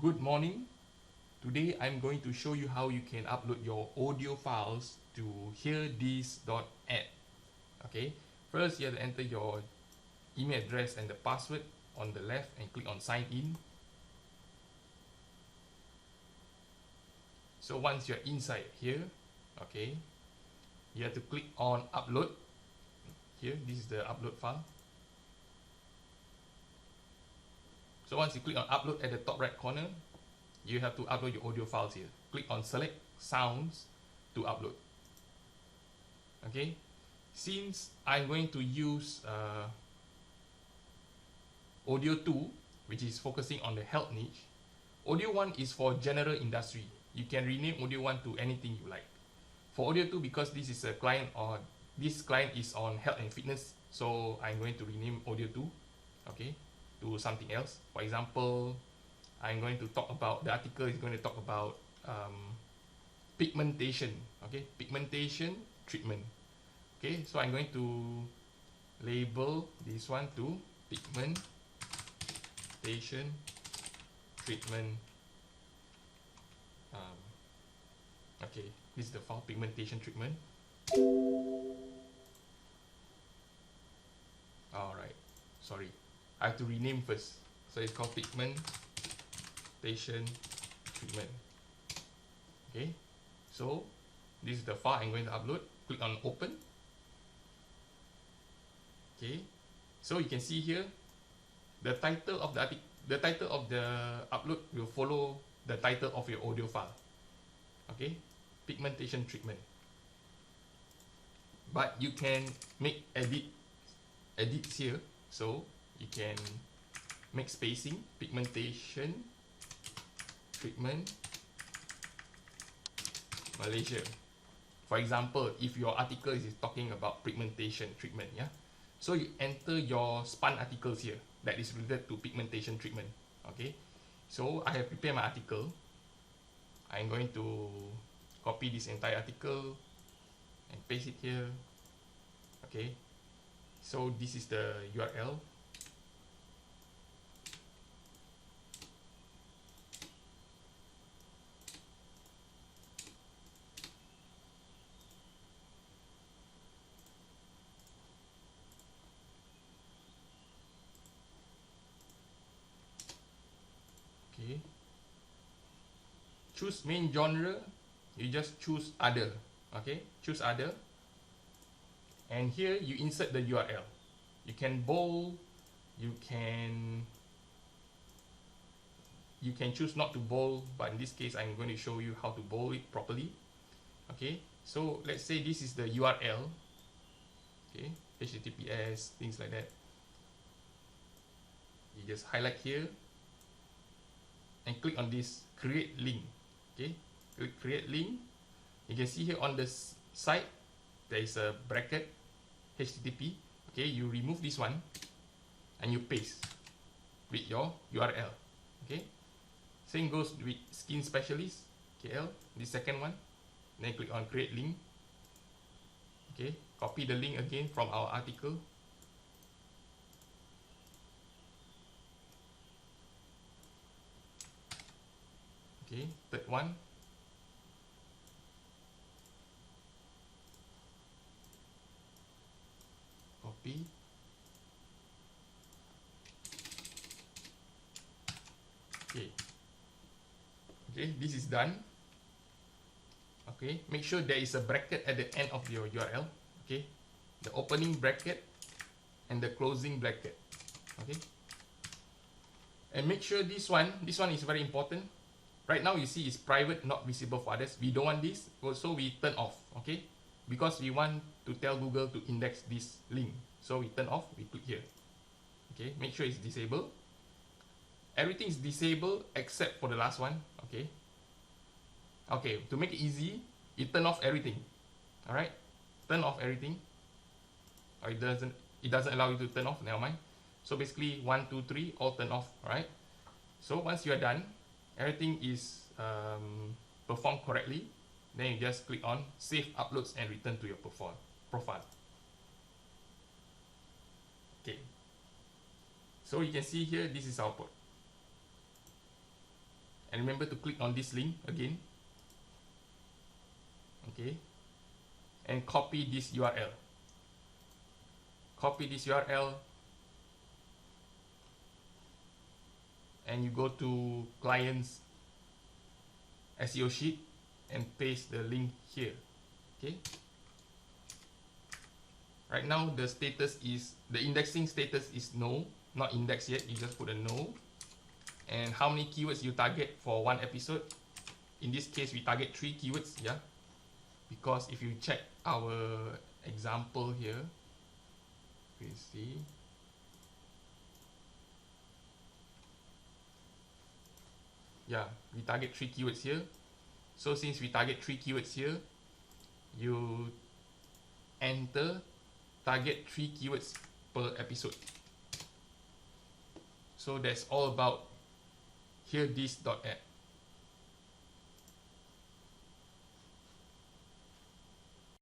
Good morning. Today I'm going to show you how you can upload your audio files to Hearthis.at. Okay, first you have to enter your email address and the password on the left and click on sign in. So once you're inside here, okay, you have to click on upload. Here, this is the upload file. So once you click on upload at the top right corner, you have to upload your audio files here. Click on select sounds to upload. Okay, since I'm going to use audio 2, which is focusing on the health niche, audio 1 is for general industry. You can rename audio 1 to anything you like. For audio 2, because this is a client, or this client is on health and fitness, so I'm going to rename audio 2, okay, to something else. For example, I'm going to talk about, the article is going to talk about pigmentation, okay, pigmentation treatment. Okay, so I'm going to label this one to pigmentation treatment. Okay, this is the file, pigmentation treatment. Alright, sorry, I have to rename first. So it's called pigmentation treatment. Okay, so this is the file I'm going to upload. Click on open. Okay, so you can see here the title of the upload will follow the title of your audio file. Okay, pigmentation treatment. But you can make edits here, so you can make spacing, pigmentation treatment Malaysia. For example, if your article is talking about pigmentation treatment, yeah, so you enter your spun articles here that is related to pigmentation treatment. Okay, so I have prepared my article. I'm going to copy this entire article and paste it here. Okay, so this is the URL. Okay, choose main genre, you just choose other. Okay, choose other, and here you insert the URL. You can bold, you can choose not to bold, but in this case I'm going to show you how to bold it properly. Okay, so let's say this is the URL. Okay, HTTPS, things like that. You just highlight here and click on this create link. Okay, click create link. You can see here on the side there is a bracket HTTP. Okay, you remove this one and you paste with your URL. Okay, same goes with skin specialist KL, the second one. Then click on create link. Okay, copy the link again from our article. Okay, third one. Copy. Okay. Okay, this is done. Okay, make sure there is a bracket at the end of your URL. Okay, the opening bracket and the closing bracket. Okay, and make sure this one is very important. Right now you see it's private, not visible for others. We don't want this, so we turn off. Okay, because we want to tell Google to index this link, so we turn off. We click here. Okay, make sure it's disabled. Everything is disabled except for the last one. Okay. Okay, to make it easy, you turn off everything. All right, turn off everything. Or it doesn't allow you to turn off. Never mind. So basically 1, 2, 3 all turn off. All right. So once you are done, everything is performed correctly, then you just click on save uploads and return to your profile. Okay, so you can see here, this is our And remember to click on this link again. Okay. And copy this URL. Copy this URL. And you go to clients SEO sheet and paste the link here. Okay. Right now the status is, the indexing status is no, not indexed yet. You just put a no. And how many keywords you target for one episode? In this case we target 3 keywords, yeah. Because if you check our example here, you see, yeah, we target 3 keywords here. So since we target 3 keywords here, you enter target 3 keywords per episode. So that's all about Hearthis.at.